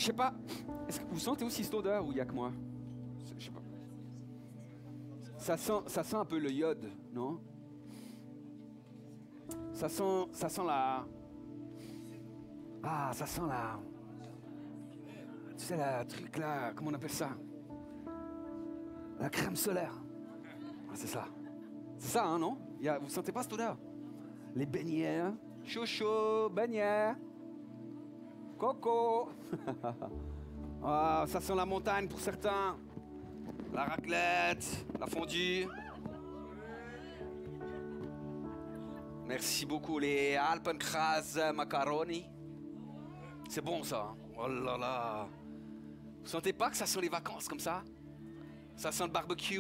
je sais pas, est-ce que vous sentez aussi cette odeur ou il y a que moi? Je sais pas. Ça sent un peu le iode, non? Ça sent la... Ah, ça sent la... Tu sais, la truc là, comment on appelle ça? La crème solaire. Ah, c'est ça. C'est ça, hein, non? Vous sentez pas cette odeur? Les beignets, chaud, beignets. Coco. Ah, ça sent la montagne pour certains. La raclette, la fondue. Merci beaucoup, les Alpenkras macaroni. C'est bon ça. Hein? Oh là là. Vous sentez pas que ça sent les vacances comme ça? Ça sent le barbecue.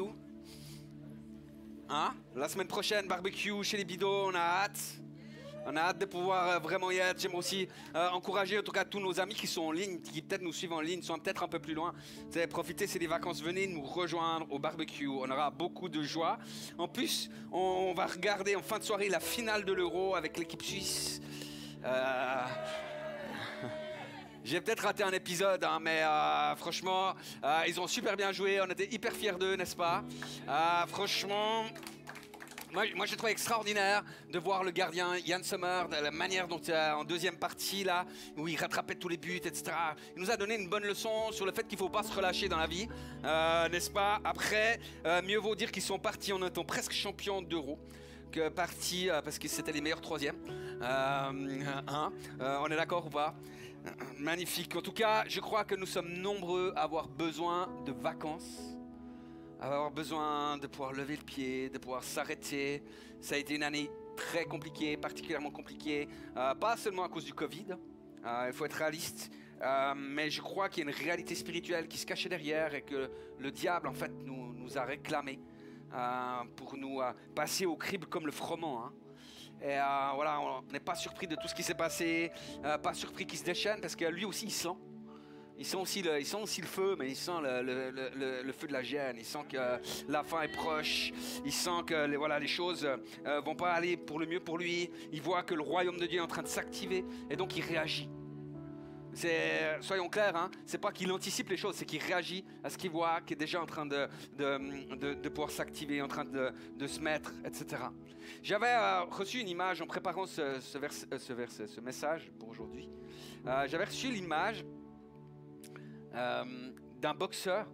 Hein? La semaine prochaine, barbecue chez les bidots, on a hâte. On a hâte de pouvoir vraiment y être. J'aimerais aussi encourager en tout cas tous nos amis qui sont en ligne, qui peut-être nous suivent en ligne, sont peut-être un peu plus loin. Profitez, c'est des vacances, venez nous rejoindre au barbecue. On aura beaucoup de joie. En plus, on va regarder en fin de soirée la finale de l'Euro avec l'équipe suisse. J'ai peut-être raté un épisode, hein, mais franchement, ils ont super bien joué. On était hyper fiers d'eux, n'est-ce pas? Franchement... Moi, j'ai trouvé extraordinaire de voir le gardien Yann Sommer, de la manière dont en deuxième partie, là, où il rattrapait tous les buts, etc. Il nous a donné une bonne leçon sur le fait qu'il ne faut pas se relâcher dans la vie, n'est-ce pas? Après, mieux vaut dire qu'ils sont partis en étant presque champions d'Euro que partis parce que c'était les meilleurs troisièmes. On est d'accord ou pas? Magnifique. En tout cas, je crois que nous sommes nombreux à avoir besoin de vacances. Avoir besoin de pouvoir lever le pied, de pouvoir s'arrêter. Ça a été une année très compliquée, particulièrement compliquée, pas seulement à cause du Covid, il faut être réaliste, mais je crois qu'il y a une réalité spirituelle qui se cachait derrière et que le diable en fait nous a réclamé pour nous passer au crible comme le froment. Hein. Et voilà, on n'est pas surpris de tout ce qui s'est passé, pas surpris qu'il se déchaîne parce que lui aussi il sent. Ils sent aussi le feu, mais ils sentent le feu de la gêne. Ils sentent que la fin est proche. Ils sentent que les choses vont pas aller pour le mieux pour lui. Il voit que le royaume de Dieu est en train de s'activer et donc il réagit. Soyons clairs, hein, c'est pas qu'il anticipe les choses, c'est qu'il réagit à ce qu'il voit, qui est déjà en train de pouvoir s'activer, en train de se mettre, etc. J'avais reçu une image en préparant ce message pour aujourd'hui. J'avais reçu l'image d'un boxeur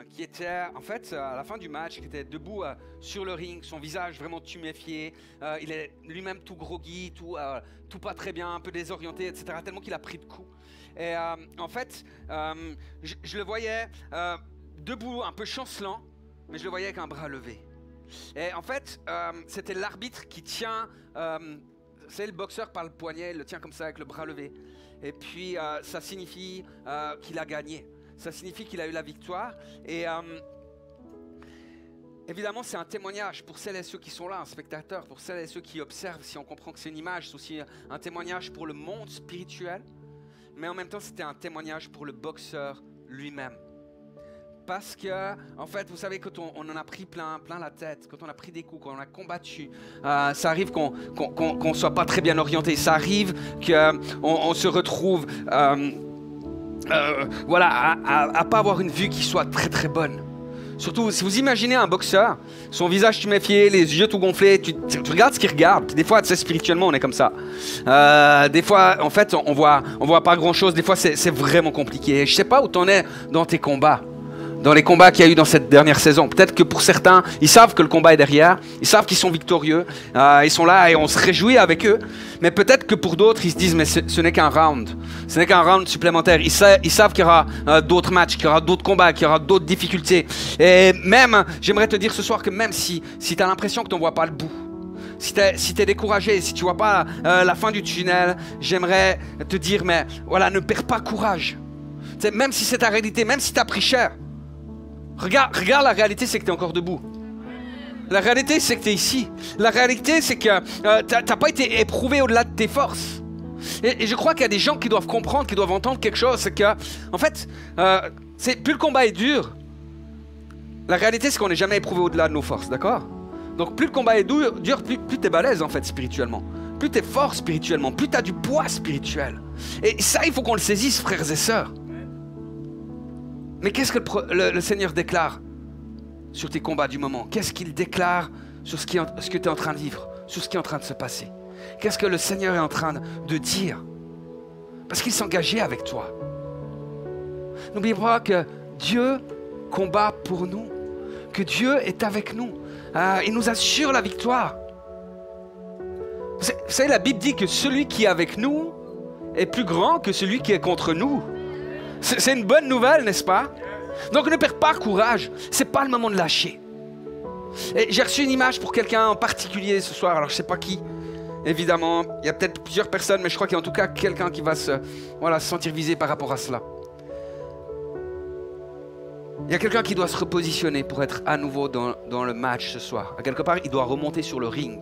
qui était en fait à la fin du match, qui était debout sur le ring, son visage vraiment tuméfié, il est lui-même tout groggy, tout pas très bien, un peu désorienté, etc. Tellement qu'il a pris de coups. Et en fait, je le voyais debout, un peu chancelant, mais je le voyais avec un bras levé. Et en fait, c'était l'arbitre qui tient, c'est le boxeur par le poignet, il le tient comme ça avec le bras levé. Et puis ça signifie qu'il a gagné. Ça signifie qu'il a eu la victoire. Et évidemment, c'est un témoignage pour celles et ceux qui sont là, un spectateur, pour celles et ceux qui observent. Si on comprend que c'est une image, c'est aussi un témoignage pour le monde spirituel. Mais en même temps, c'était un témoignage pour le boxeur lui-même. Parce que, en fait, vous savez, quand on en a pris plein la tête, quand on a pris des coups, quand on a combattu, ça arrive qu'on ne soit pas très bien orienté. Ça arrive qu'on se retrouve à pas avoir une vue qui soit très très bonne. Surtout, si vous imaginez un boxeur, son visage tuméfié, les yeux tout gonflés, tu regardes ce qu'il regarde. Puis des fois, tu sais, spirituellement, on est comme ça. Des fois, en fait, on voit pas grand-chose. Des fois, c'est vraiment compliqué. Je sais pas où t'en es dans tes combats. Dans les combats qu'il y a eu dans cette dernière saison. Peut-être que pour certains, ils savent que le combat est derrière, ils savent qu'ils sont victorieux, ils sont là et on se réjouit avec eux. Mais peut-être que pour d'autres, ils se disent, mais ce n'est qu'un round. Ce n'est qu'un round supplémentaire. Ils savent qu'il y aura d'autres matchs, qu'il y aura d'autres combats, qu'il y aura d'autres difficultés. Et même, j'aimerais te dire ce soir que même si tu as l'impression que tu n'en vois pas le bout, si tu es découragé, si tu ne vois pas la fin du tunnel, j'aimerais te dire, mais voilà, ne perds pas courage. T'sais, même si c'est ta réalité, même si tu as pris cher, regarde, la réalité, c'est que tu es encore debout. La réalité, c'est que tu es ici. La réalité, c'est que tu n'as pas été éprouvé au-delà de tes forces. Et je crois qu'il y a des gens qui doivent comprendre, qui doivent entendre quelque chose. C'est que, en fait, plus le combat est dur, la réalité, c'est qu'on n'est jamais éprouvé au-delà de nos forces, d'accord? Donc plus le combat est dur, plus tu es balèze, en fait, spirituellement. plus tu es fort spirituellement, plus tu as du poids spirituel. Et ça, il faut qu'on le saisisse, frères et sœurs. Mais qu'est-ce que le Seigneur déclare sur tes combats du moment? Qu'est-ce qu'il déclare sur ce que tu es en train de vivre, sur ce qui est en train de se passer? Qu'est-ce que le Seigneur est en train de dire? Parce qu'il s'engageait avec toi. N'oubliez pas que Dieu combat pour nous, que Dieu est avec nous. Il nous assure la victoire. Vous savez, la Bible dit que celui qui est avec nous est plus grand que celui qui est contre nous. C'est une bonne nouvelle, n'est-ce pas? Donc ne perds pas courage, c'est pas le moment de lâcher. J'ai reçu une image pour quelqu'un en particulier ce soir, alors je sais pas qui. Évidemment, il y a peut-être plusieurs personnes, mais je crois qu'il y a en tout cas quelqu'un qui va se sentir visé par rapport à cela. Il y a quelqu'un qui doit se repositionner pour être à nouveau dans le match ce soir. À quelque part, il doit remonter sur le ring.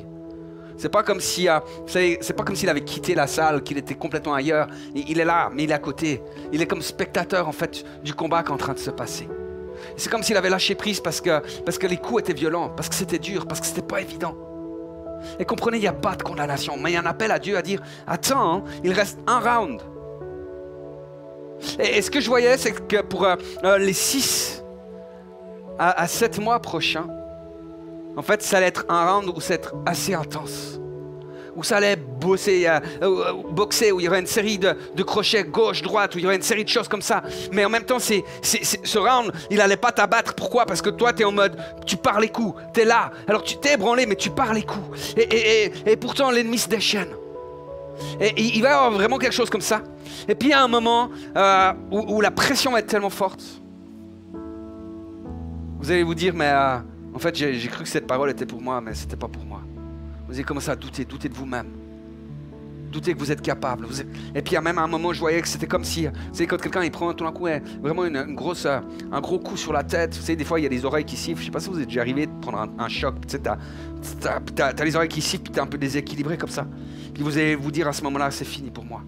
C'est pas comme si, c'est pas comme s'il avait quitté la salle, qu'il était complètement ailleurs. Il est là, mais il est à côté. Il est comme spectateur en fait du combat qui est en train de se passer. C'est comme s'il avait lâché prise parce que les coups étaient violents, parce que c'était dur, parce que c'était pas évident. Et comprenez, il n'y a pas de condamnation, mais il y a un appel à Dieu à dire « Attends, hein, il reste un round. » Et ce que je voyais, c'est que pour les 6 à 7 mois prochains, en fait, ça allait être un round où ça allait être assez intense. Où ça allait boxer, où il y aurait une série de crochets gauche-droite, où il y aurait une série de choses comme ça. Mais en même temps, ce round, il n'allait pas t'abattre. Pourquoi? Parce que toi, tu es en mode, tu pars les coups, tu es là. Alors tu t'es ébranlé, mais tu pars les coups. Et pourtant, l'ennemi se déchaîne. Et il va y avoir vraiment quelque chose comme ça. Et puis il y a un moment où la pression va être tellement forte. Vous allez vous dire, mais en fait, j'ai cru que cette parole était pour moi, mais c'était pas pour moi. Vous allez commencer à douter de vous-même. Douter que vous êtes capable. Et puis, il y a même un moment, je voyais que c'était comme si... Vous savez, quand quelqu'un il prend tout d'un coup vraiment un gros coup sur la tête. Vous savez, des fois, il y a les oreilles qui sifflent. Je sais pas si vous êtes déjà arrivé de prendre un choc. Tu sais, t'as les oreilles qui sifflent, puis t'es un peu déséquilibré comme ça. Puis vous allez vous dire à ce moment-là, c'est fini pour moi.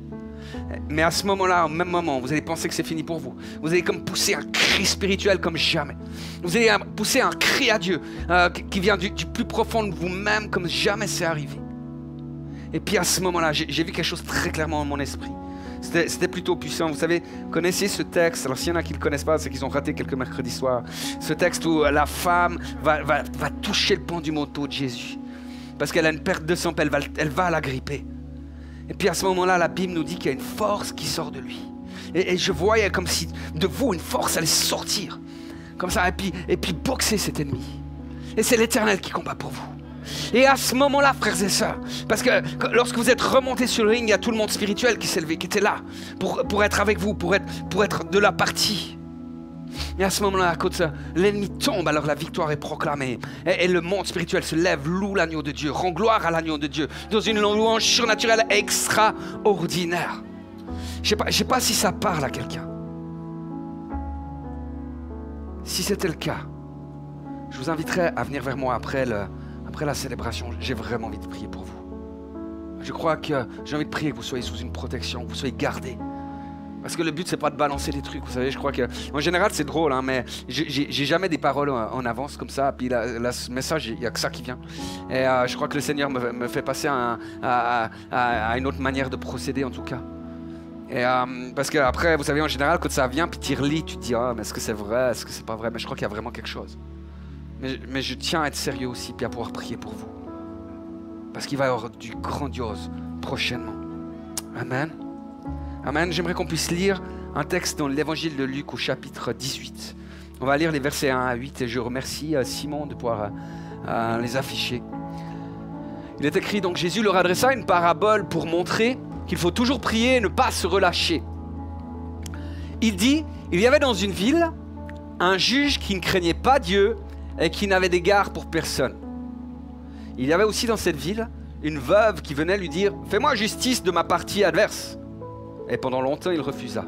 Mais à ce moment-là, au même moment, vous allez penser que c'est fini pour vous. Vous allez comme pousser un cri spirituel comme jamais. Vous allez pousser un cri à Dieu qui vient du plus profond de vous-même comme jamais c'est arrivé. Et puis à ce moment-là, j'ai vu quelque chose très clairement dans mon esprit. C'était plutôt puissant. Vous savez, connaissez ce texte. Alors s'il y en a qui ne le connaissent pas, c'est qu'ils ont raté quelques mercredis soirs. Ce texte où la femme va toucher le pan du manteau de Jésus. Parce qu'elle a une perte de sang, elle va l'agripper. Et puis à ce moment-là, la Bible nous dit qu'il y a une force qui sort de lui. Et je voyais comme si de vous, une force allait sortir. Comme ça, et puis boxer cet ennemi. Et c'est l'Éternel qui combat pour vous. Et à ce moment-là, frères et sœurs, parce que lorsque vous êtes remontés sur le ring, il y a tout le monde spirituel qui s'est levé, qui était là, pour être avec vous, pour être de la partie. Et à ce moment-là, quand l'ennemi tombe, alors la victoire est proclamée. Et le monde spirituel se lève, loue l'agneau de Dieu, rend gloire à l'agneau de Dieu, dans une louange surnaturelle extraordinaire. Je sais pas si ça parle à quelqu'un. Si c'était le cas, je vous inviterais à venir vers moi après la célébration. J'ai vraiment envie de prier pour vous. Je crois que j'ai envie de prier que vous soyez sous une protection, que vous soyez gardés. Parce que le but, c'est pas de balancer des trucs, vous savez, je crois que... En général, c'est drôle, hein, mais j'ai jamais des paroles en avance comme ça, puis ce message, il n'y a que ça qui vient. Et je crois que le Seigneur me fait passer à une autre manière de procéder, en tout cas. Et parce qu'après, vous savez, en général, quand ça vient, puis tu relis, tu te dis, ah, mais est-ce que c'est vrai, est-ce que c'est pas vrai? Mais je crois qu'il y a vraiment quelque chose. Mais je tiens à être sérieux aussi, puis à pouvoir prier pour vous. Parce qu'il va y avoir du grandiose prochainement. Amen. Amen. J'aimerais qu'on puisse lire un texte dans l'évangile de Luc au chapitre 18. On va lire les versets 1 à 8 et je remercie Simon de pouvoir les afficher. Il est écrit donc, Jésus leur adressa une parabole pour montrer qu'il faut toujours prier et ne pas se relâcher. Il dit, il y avait dans une ville un juge qui ne craignait pas Dieu et qui n'avait d'égard pour personne. Il y avait aussi dans cette ville une veuve qui venait lui dire « Fais-moi justice de ma partie adverse ». Et pendant longtemps, il refusa.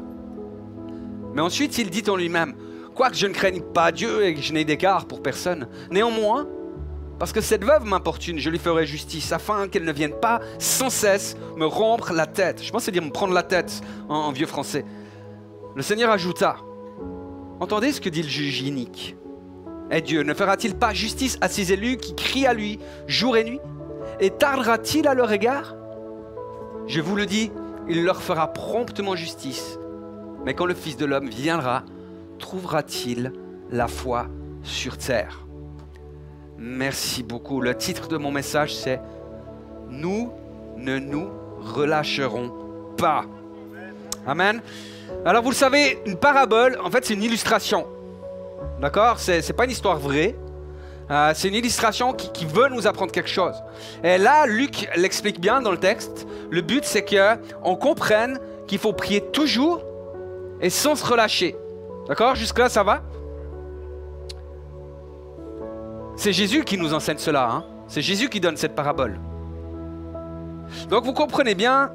Mais ensuite, il dit en lui-même « Quoique je ne craigne pas Dieu et que je n'ai d'égard pour personne, néanmoins, parce que cette veuve m'importune, je lui ferai justice, afin qu'elle ne vienne pas sans cesse me rompre la tête. » Je pense que c'est dire me prendre la tête en vieux français. Le Seigneur ajouta « Entendez ce que dit le juge inique. Et Dieu ne fera-t-il pas justice à ses élus qui crient à lui jour et nuit? Et tardera-t-il à leur égard? Je vous le dis, il leur fera promptement justice. Mais quand le Fils de l'homme viendra, trouvera-t-il la foi sur terre? Merci beaucoup. Le titre de mon message, c'est « Nous ne nous relâcherons pas ». Amen. Alors vous le savez, une parabole, en fait, c'est une illustration. D'accord? C'est pas une histoire vraie. C'est une illustration qui veut nous apprendre quelque chose. Et là, Luc l'explique bien dans le texte. Le but, c'est qu'on comprenne qu'il faut prier toujours et sans se relâcher. D'accord? Jusque-là, ça va? C'est Jésus qui nous enseigne cela. Hein? C'est Jésus qui donne cette parabole. Donc vous comprenez bien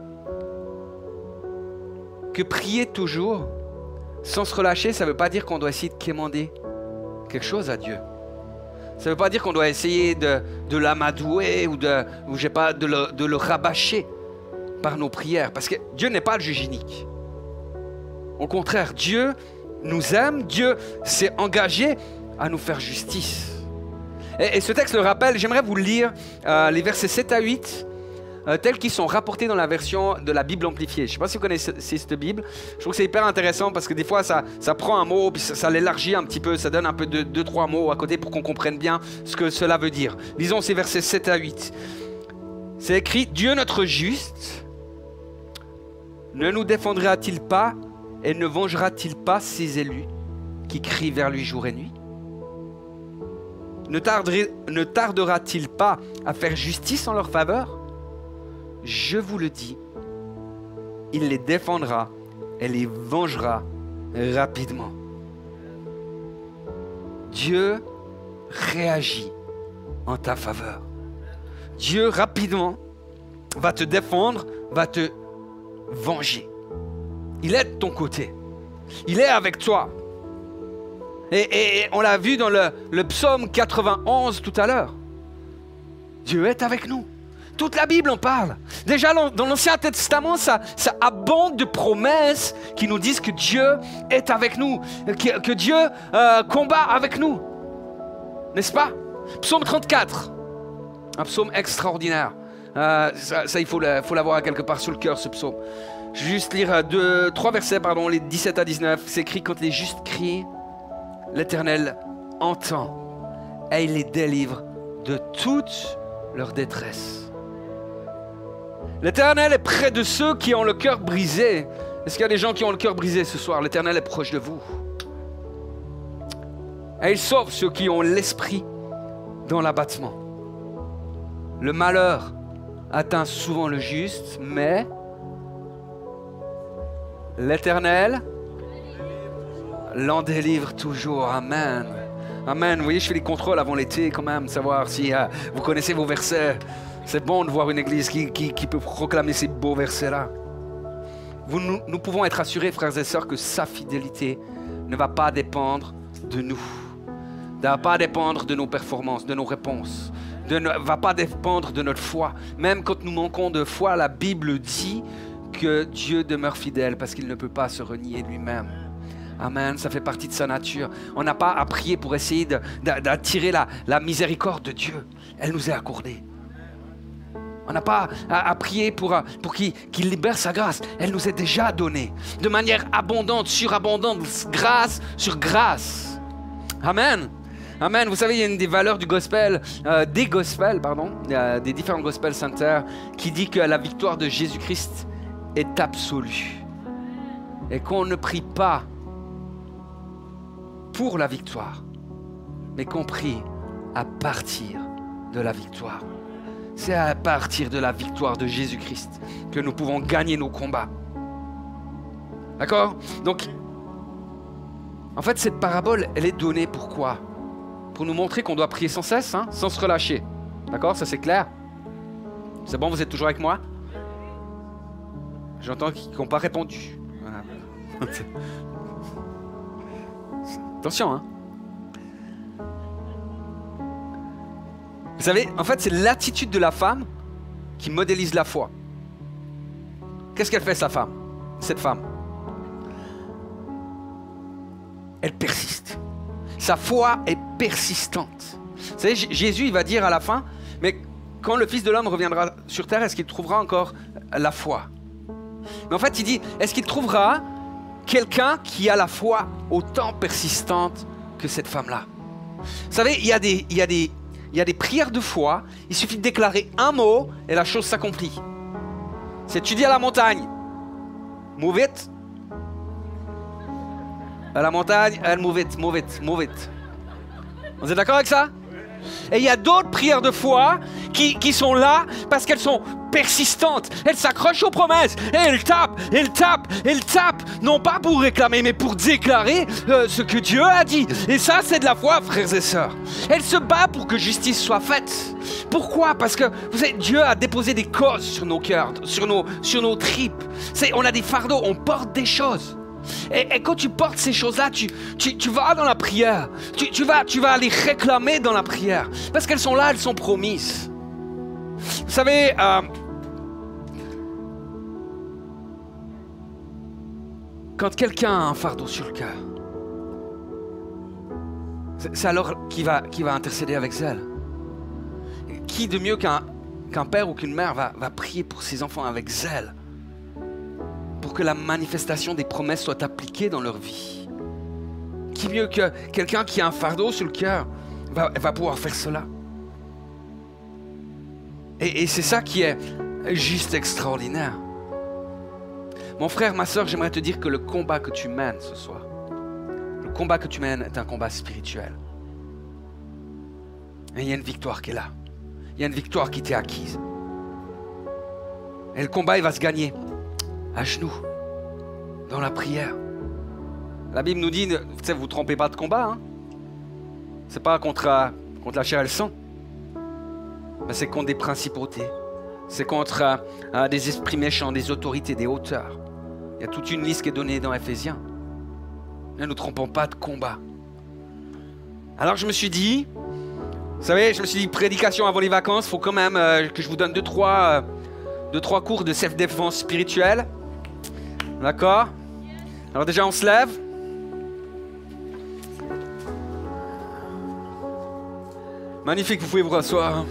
que prier toujours sans se relâcher, ça ne veut pas dire qu'on doit essayer de quémander quelque chose à Dieu. Ça ne veut pas dire qu'on doit essayer de l'amadouer ou de le rabâcher par nos prières. Parce que Dieu n'est pas le juge unique. Au contraire, Dieu nous aime, Dieu s'est engagé à nous faire justice. Et ce texte le rappelle, j'aimerais vous lire les versets 7 à 8, tels qu'ils sont rapportés dans la version de la Bible amplifiée. Je ne sais pas si vous connaissez cette Bible. Je trouve que c'est hyper intéressant parce que des fois, ça prend un mot, puis ça l'élargit un petit peu, ça donne un peu de 2-3 mots à côté pour qu'on comprenne bien ce que cela veut dire. Lisons ces versets 7 à 8. C'est écrit, « Dieu notre juste ne nous défendra-t-il pas et ne vengera-t-il pas ses élus qui crient vers lui jour et nuit? Ne tardera-t-il pas à faire justice en leur faveur? Je vous le dis, il les défendra et les vengera rapidement. » Dieu réagit en ta faveur. Dieu rapidement va te défendre, va te venger. Il est de ton côté. Il est avec toi. Et on l'a vu dans le psaume 91 tout à l'heure. Dieu est avec nous. Toute la Bible en parle. Déjà dans l'Ancien Testament, ça abonde de promesses qui nous disent que Dieu est avec nous, que Dieu combat avec nous. N'est-ce pas? Psaume 34, un psaume extraordinaire. Ça il faut l'avoir quelque part sur le cœur, ce psaume. Je vais juste lire 3 versets, les 17 à 19. C'est écrit, quand les justes crient, l'Éternel entend et il les délivre de toute leur détresse. L'Éternel est près de ceux qui ont le cœur brisé. Est-ce qu'il y a des gens qui ont le cœur brisé ce soir? L'Éternel est proche de vous. Et il sauve ceux qui ont l'esprit dans l'abattement. Le malheur atteint souvent le juste, mais l'Éternel l'en délivre toujours. Amen. Amen. Vous voyez, je fais les contrôles avant l'été quand même, savoir si vous connaissez vos versets. C'est bon de voir une église qui peut proclamer ces beaux versets-là. Nous pouvons être assurés, frères et sœurs, que sa fidélité ne va pas dépendre de nous. Ne va pas dépendre de nos performances, de nos réponses. Ne va pas dépendre de notre foi. Même quand nous manquons de foi, la Bible dit que Dieu demeure fidèle parce qu'il ne peut pas se renier lui-même. Amen, ça fait partie de sa nature. On n'a pas à prier pour essayer d'attirer la miséricorde de Dieu. Elle nous est accordée. On n'a pas à prier pour qu'il libère sa grâce. Elle nous est déjà donnée. De manière abondante, surabondante, grâce sur grâce. Amen. Amen. Vous savez, il y a une des valeurs du gospel, des différents gospel centers, qui dit que la victoire de Jésus-Christ est absolue. Et qu'on ne prie pas pour la victoire, mais qu'on prie à partir de la victoire. C'est à partir de la victoire de Jésus-Christ que nous pouvons gagner nos combats. D'accord? Donc, en fait, cette parabole, elle est donnée pourquoi? Pour nous montrer qu'on doit prier sans cesse, sans se relâcher. D'accord? Ça, c'est clair? C'est bon, vous êtes toujours avec moi? J'entends qu'ils n'ont pas répondu. Voilà. Attention, hein? Vous savez, en fait, c'est l'attitude de la femme qui modélise la foi. Qu'est-ce qu'elle fait, cette femme? Elle persiste. Sa foi est persistante. Vous savez, Jésus, il va dire à la fin, mais quand le Fils de l'homme reviendra sur terre, est-ce qu'il trouvera encore la foi? Mais en fait, il dit, est-ce qu'il trouvera quelqu'un qui a la foi autant persistante que cette femme-là? Vous savez, il y a des prières de foi, il suffit de déclarer un mot et la chose s'accomplit. C'est tu dis à la montagne, move it. À la montagne, elle move it, move it, move it. Vous êtes d'accord avec ça? Et il y a d'autres prières de foi qui sont là parce qu'elles sont persistantes. Elles s'accrochent aux promesses. Et elles tapent, elles tapent, elles tapent. Non pas pour réclamer, mais pour déclarer ce que Dieu a dit. Et ça, c'est de la foi, frères et sœurs. Elle se bat pour que justice soit faite. Pourquoi? Parce que, vous savez, Dieu a déposé des causes sur nos cœurs, sur nos tripes. On a des fardeaux, on porte des choses. Et quand tu portes ces choses-là, tu vas dans la prière. Tu vas les réclamer dans la prière. Parce qu'elles sont là, elles sont promises. Vous savez, quand quelqu'un a un fardeau sur le cœur, c'est alors qu'il va intercéder avec zèle. Qui de mieux qu'un père ou qu'une mère va prier pour ses enfants avec zèle? Pour que la manifestation des promesses soit appliquée dans leur vie. Qui mieux que quelqu'un qui a un fardeau sur le cœur va pouvoir faire cela. Et c'est ça qui est juste extraordinaire. Mon frère, ma soeur, j'aimerais te dire que le combat que tu mènes ce soir, le combat que tu mènes est un combat spirituel. Et il y a une victoire qui est là. Il y a une victoire qui t'est acquise. Et le combat, il va se gagner à genoux, dans la prière. La Bible nous dit, vous ne vous trompez pas de combat. Hein? Ce n'est pas contre la chair et le sang. Mais c'est contre des principautés. C'est contre des esprits méchants, des autorités, des hauteurs. Il y a toute une liste qui est donnée dans Éphésiens. Ne nous trompons pas de combat. Alors je me suis dit, vous savez, prédication avant les vacances, il faut quand même que je vous donne deux, trois cours de self-défense spirituelle. D'accord? Alors déjà, on se lève. Magnifique, vous pouvez vous rasseoir.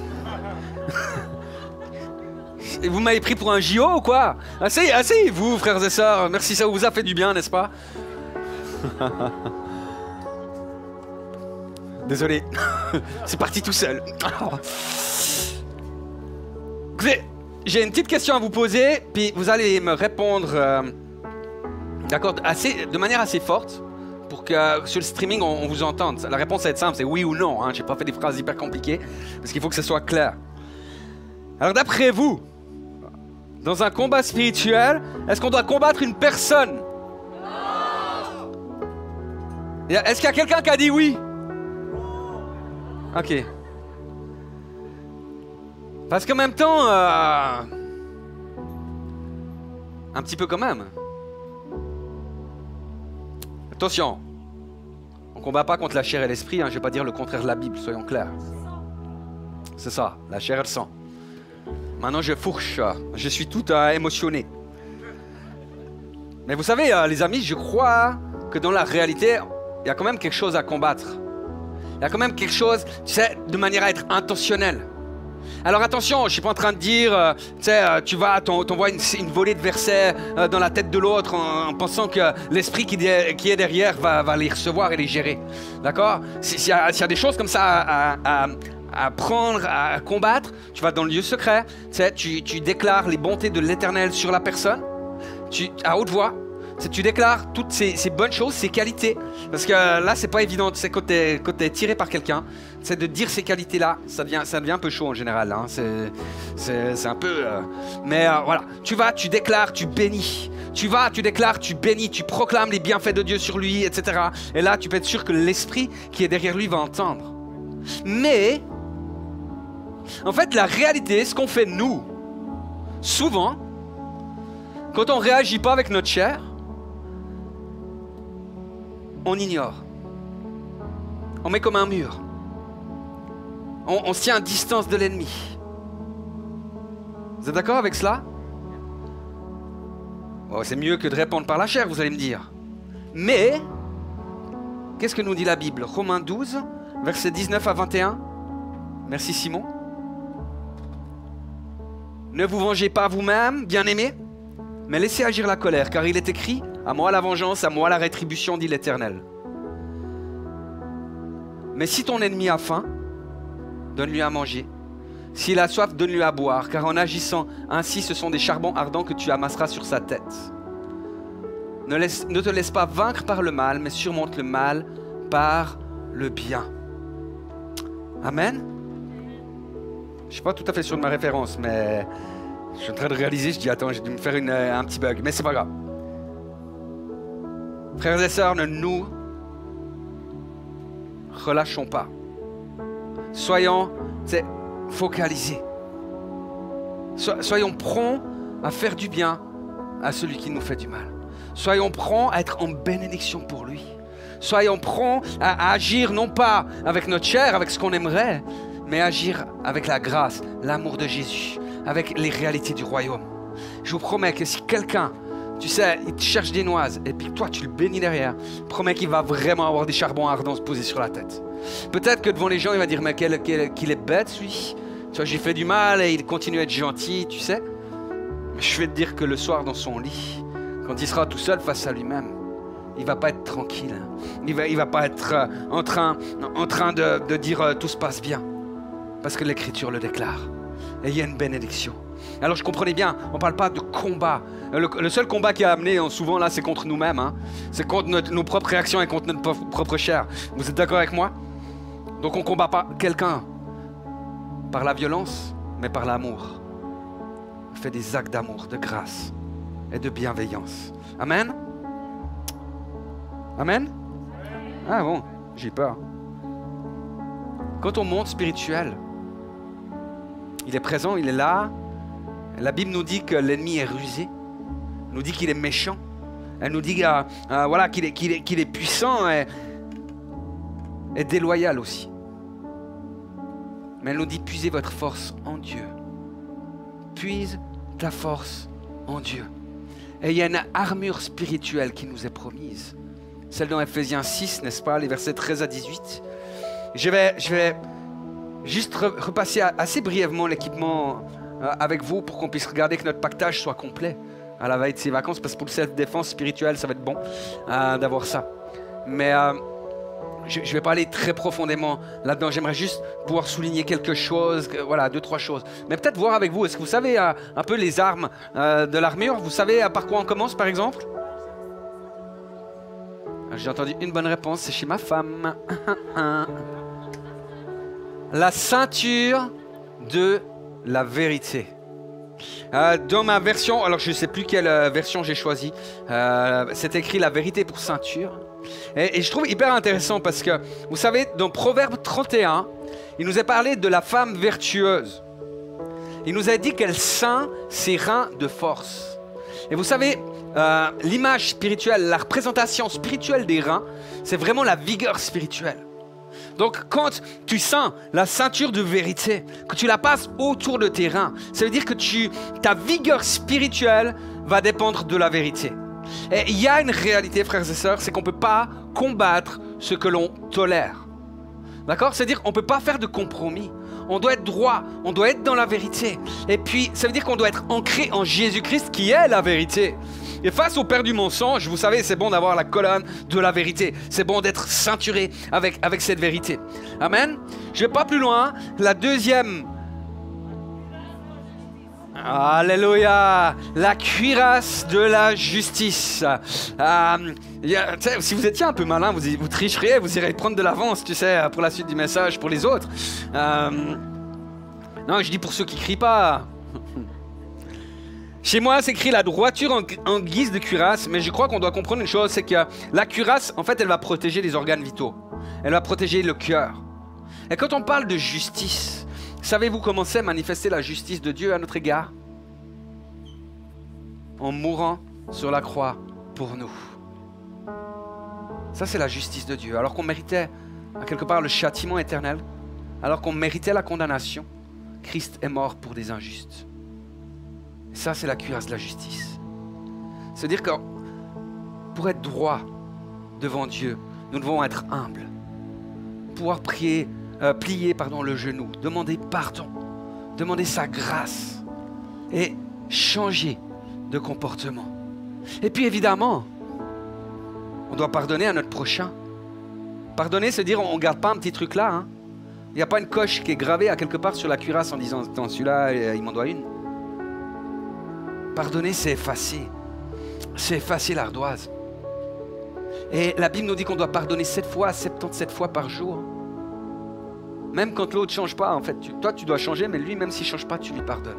Et vous m'avez pris pour un JO ou quoi? Asseyez-vous, frères et sœurs. Merci, ça vous a fait du bien, n'est-ce pas? Désolé. C'est parti tout seul. J'ai une petite question à vous poser, puis vous allez me répondre... D'accord, de manière assez forte, pour que sur le streaming, on vous entende. La réponse va être simple, c'est oui ou non. Hein. Je n'ai pas fait des phrases hyper compliquées, parce qu'il faut que ce soit clair. Alors d'après vous, dans un combat spirituel, est-ce qu'on doit combattre une personne? Est-ce qu'il y a quelqu'un qui a dit oui? Ok. Parce qu'en même temps, un petit peu quand même. Attention, on ne combat pas contre la chair et l'esprit, hein, je ne vais pas dire le contraire de la Bible, soyons clairs. C'est ça, la chair et le sang. Maintenant je fourche, je suis tout émotionné. Mais vous savez, les amis, je crois que dans la réalité, il y a quand même quelque chose à combattre. Il y a quand même quelque chose, tu sais, de manière à être intentionnel. Alors attention, je ne suis pas en train de dire, t'envoies une volée de versets dans la tête de l'autre en pensant que l'esprit qui est derrière va les recevoir et les gérer. D'accord? S'il y a des choses comme ça à prendre, à combattre, tu vas dans le lieu secret, tu déclares les bontés de l'Éternel sur la personne, à haute voix. Tu déclares toutes ces bonnes choses, ces qualités. Parce que là, c'est pas évident. Tu sais, quand t'es tiré par quelqu'un, c'est de dire ces qualités-là. Ça devient un peu chaud en général. Hein. C'est un peu... Mais voilà. Tu déclares, tu bénis. Tu déclares, tu bénis, tu proclames les bienfaits de Dieu sur lui, etc. Et là, tu peux être sûr que l'esprit qui est derrière lui va entendre. Mais, en fait, la réalité, ce qu'on fait nous, souvent, quand on ne réagit pas avec notre chair, on ignore. On met comme un mur. On se tient à distance de l'ennemi. Vous êtes d'accord avec cela? Oh, c'est mieux que de répondre par la chair, vous allez me dire. Mais, qu'est-ce que nous dit la Bible? Romains 12, versets 19 à 21. Merci Simon. Ne vous vengez pas vous-même, bien-aimés, mais laissez agir la colère, car il est écrit, à moi la vengeance, à moi la rétribution, dit l'Éternel. Mais si ton ennemi a faim, donne-lui à manger. S'il a soif, donne-lui à boire, car en agissant ainsi, ce sont des charbons ardents que tu amasseras sur sa tête. Ne te laisse pas vaincre par le mal, mais surmonte le mal par le bien. Amen. Je ne suis pas tout à fait sûr de ma référence, mais je suis en train de réaliser, je dis attends, j'ai dû me faire un petit bug, mais c'est pas grave. Frères et sœurs, ne nous relâchons pas. Soyons focalisés. Soyons prompts à faire du bien à celui qui nous fait du mal. Soyons prompts à être en bénédiction pour lui. Soyons prompts à agir non pas avec notre chair, avec ce qu'on aimerait, mais agir avec la grâce, l'amour de Jésus, avec les réalités du royaume. Je vous promets que si quelqu'un, tu sais, il te cherche des noises et puis toi tu le bénis derrière, promets qu'il va vraiment avoir des charbons ardents se poser sur la tête. Peut-être que devant les gens il va dire mais qu'il est bête lui. Tu vois, j'ai fait du mal et il continue à être gentil, tu sais. Mais je vais te dire que le soir dans son lit, quand il sera tout seul face à lui-même, il ne va pas être tranquille. Il va pas être en train de dire tout se passe bien. Parce que l'Écriture le déclare. Et il y a une bénédiction. Alors je comprenais bien, on ne parle pas de combat. Le seul combat qui a amené souvent là, c'est contre nous-mêmes. Hein. C'est contre nos propres réactions et contre notre propre chair. Vous êtes d'accord avec moi? Donc on ne combat pas quelqu'un par la violence, mais par l'amour. On fait des actes d'amour, de grâce et de bienveillance. Amen. Amen. Ah bon, j'ai peur. Quand on monte spirituel, il est présent, il est là. La Bible nous dit que l'ennemi est rusé. Elle nous dit qu'il est méchant. Elle nous dit voilà, qu'il est puissant et déloyal aussi. Mais elle nous dit puisez votre force en Dieu. Puise ta force en Dieu. Et il y a une armure spirituelle qui nous est promise. Celle dans Ephésiens 6, n'est-ce pas, les versets 13 à 18. Je vais juste repasser assez brièvement l'équipement avec vous pour qu'on puisse regarder que notre pactage soit complet à la veille de ces vacances, parce que pour le self-défense spirituelle, ça va être bon d'avoir ça. Mais je ne vais pas aller très profondément là-dedans. J'aimerais juste pouvoir souligner quelque chose, voilà, 2-3 choses. Mais peut-être voir avec vous, est-ce que vous savez un peu les armes de l'armure? Vous savez par quoi on commence, par exemple? J'ai entendu une bonne réponse, c'est chez ma femme. La ceinture de la vérité. Dans ma version, alors je ne sais plus quelle version j'ai choisi, c'est écrit la vérité pour ceinture. Et je trouve hyper intéressant parce que, vous savez, dans Proverbe 31, il nous est parlé de la femme vertueuse. Il nous a dit qu'elle ceint ses reins de force. Et vous savez, l'image spirituelle, la représentation spirituelle des reins, c'est vraiment la vigueur spirituelle. Donc quand tu ceins la ceinture de vérité, que tu la passes autour de tes reins, ça veut dire que ta vigueur spirituelle va dépendre de la vérité. Et il y a une réalité, frères et sœurs, c'est qu'on ne peut pas combattre ce que l'on tolère. D'accord? C'est-à-dire qu'on ne peut pas faire de compromis. On doit être droit, on doit être dans la vérité. Et puis, ça veut dire qu'on doit être ancré en Jésus-Christ qui est la vérité. Et face au père du mensonge, vous savez, c'est bon d'avoir la colonne de la vérité. C'est bon d'être ceinturé avec cette vérité. Amen. Je ne vais pas plus loin. La deuxième... Alléluia, la cuirasse de la justice. Si vous étiez un peu malin, vous tricheriez, vous irez prendre de l'avance, tu sais, pour la suite du message, pour les autres. Non, je dis pour ceux qui crient pas. Chez moi, c'est écrit la droiture en guise de cuirasse, mais je crois qu'on doit comprendre une chose, c'est que la cuirasse, en fait, elle va protéger les organes vitaux. Elle va protéger le cœur. Et quand on parle de justice, savez-vous comment c'est manifester la justice de Dieu à notre égard? En mourant sur la croix pour nous. Ça, c'est la justice de Dieu. Alors qu'on méritait, à quelque part, le châtiment éternel, alors qu'on méritait la condamnation, Christ est mort pour des injustes. Et ça, c'est la cuirasse de la justice. C'est-à-dire que pour être droit devant Dieu, nous devons être humbles. Pouvoir plier le genou, demander pardon, demander sa grâce. et changer de comportement. Et puis évidemment, on doit pardonner à notre prochain. Pardonner, c'est dire on ne garde pas un petit truc là. Hein. Il n'y a pas une coche qui est gravée à quelque part sur la cuirasse en disant « celui-là, il m'en doit une ». Pardonner, c'est effacer. C'est effacer l'ardoise. Et la Bible nous dit qu'on doit pardonner 7 fois, 77 fois par jour. Même quand l'autre ne change pas, en fait. Toi, tu dois changer, mais lui, même s'il ne change pas, tu lui pardonnes.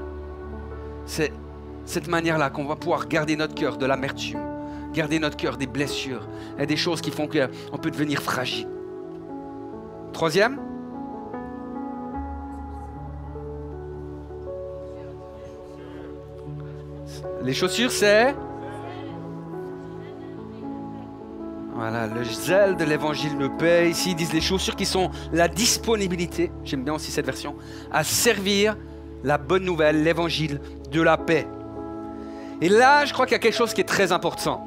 C'est cette manière-là qu'on va pouvoir garder notre cœur de l'amertume, garder notre cœur des blessures et des choses qui font qu'on peut devenir fragile. Troisième, les chaussures, c'est... Voilà, le zèle de l'évangile de paix. Ici, ils disent les chaussures qui sont la disponibilité, j'aime bien aussi cette version, à servir la bonne nouvelle, l'évangile de la paix. Et là, je crois qu'il y a quelque chose qui est très important.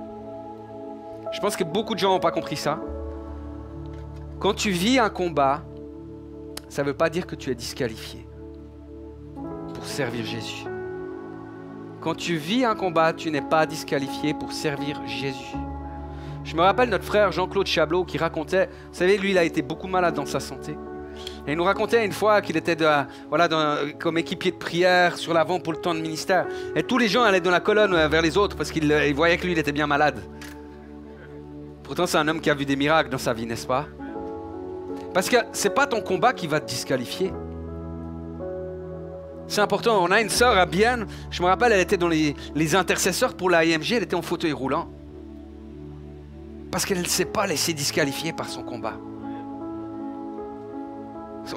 Je pense que beaucoup de gens n'ont pas compris ça. Quand tu vis un combat, ça ne veut pas dire que tu es disqualifié pour servir Jésus. Quand tu vis un combat, tu n'es pas disqualifié pour servir Jésus. Je me rappelle notre frère Jean-Claude Chablot qui racontait, vous savez, lui, il a été beaucoup malade dans sa santé. Et il nous racontait une fois qu'il était comme équipier de prière sur l'avant pour le temps de ministère. Et tous les gens allaient dans la colonne vers les autres parce qu'ils voyaient que lui, il était bien malade. Pourtant, c'est un homme qui a vu des miracles dans sa vie, n'est-ce pas? Parce que ce n'est pas ton combat qui va te disqualifier. C'est important. On a une sœur à Bienne, je me rappelle, elle était dans les intercesseurs pour l'AMG, elle était en fauteuil roulant. Parce qu'elle ne s'est pas laissée disqualifier par son combat.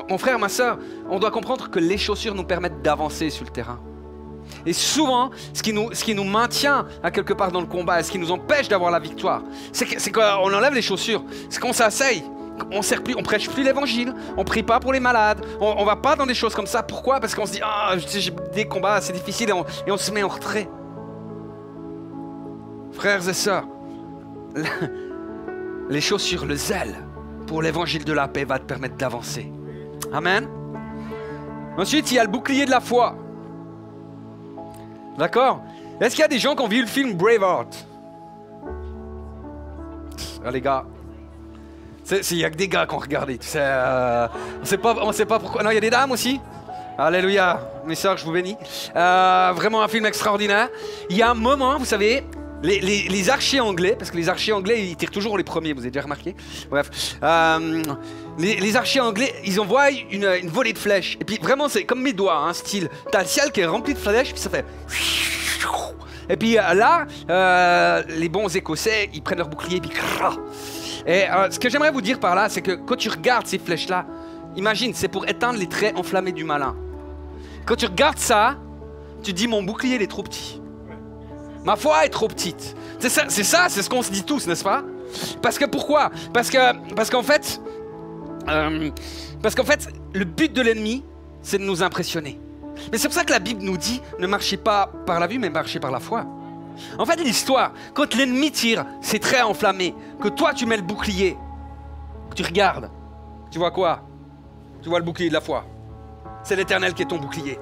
Mon frère, ma sœur, on doit comprendre que les chaussures nous permettent d'avancer sur le terrain. Et souvent, ce qui nous maintient à quelque part dans le combat, et ce qui nous empêche d'avoir la victoire, c'est qu'on enlève les chaussures. C'est qu'on s'asseye, on ne prêche plus l'évangile, on ne prie pas pour les malades, on ne va pas dans des choses comme ça. Pourquoi? Parce qu'on se dit, j'ai des combats, c'est difficile, et on se met en retrait. Frères et sœurs, les chaussures, le zèle pour l'évangile de la paix va te permettre d'avancer. Amen. Ensuite, il y a le bouclier de la foi. D'accord? Est-ce qu'il y a des gens qui ont vu le film Braveheart? Les gars, il n'y a que des gars qui ont regardé. Tu sais, on sait pas pourquoi. Non, il y a des dames aussi. Alléluia. Mes sœurs, je vous bénis. Vraiment un film extraordinaire. Il y a un moment, vous savez... Les archers anglais, parce que les archers anglais, ils tirent toujours les premiers, vous avez déjà remarqué? Bref. Les archers anglais, ils envoient une volée de flèches. Et puis vraiment, c'est comme mes doigts, hein, style. T'as le ciel qui est rempli de flèches, puis ça fait... Et puis là, les bons Écossais, ils prennent leur bouclier, puis... Et ce que j'aimerais vous dire par là, c'est que quand tu regardes ces flèches-là, imagine, c'est pour éteindre les traits enflammés du malin. Quand tu regardes ça, tu te dis, mon bouclier, il est trop petit. Ma foi est trop petite. C'est ce qu'on se dit tous, n'est-ce pas? Parce que pourquoi? Parce qu'en fait, le but de l'ennemi, c'est de nous impressionner. Mais c'est pour ça que la Bible nous dit, ne marchez pas par la vue, mais marchez par la foi. En fait, l'histoire, quand l'ennemi tire ses traits enflammés, que toi tu mets le bouclier, que tu regardes, tu vois quoi? Tu vois le bouclier de la foi. C'est l'Éternel qui est ton bouclier.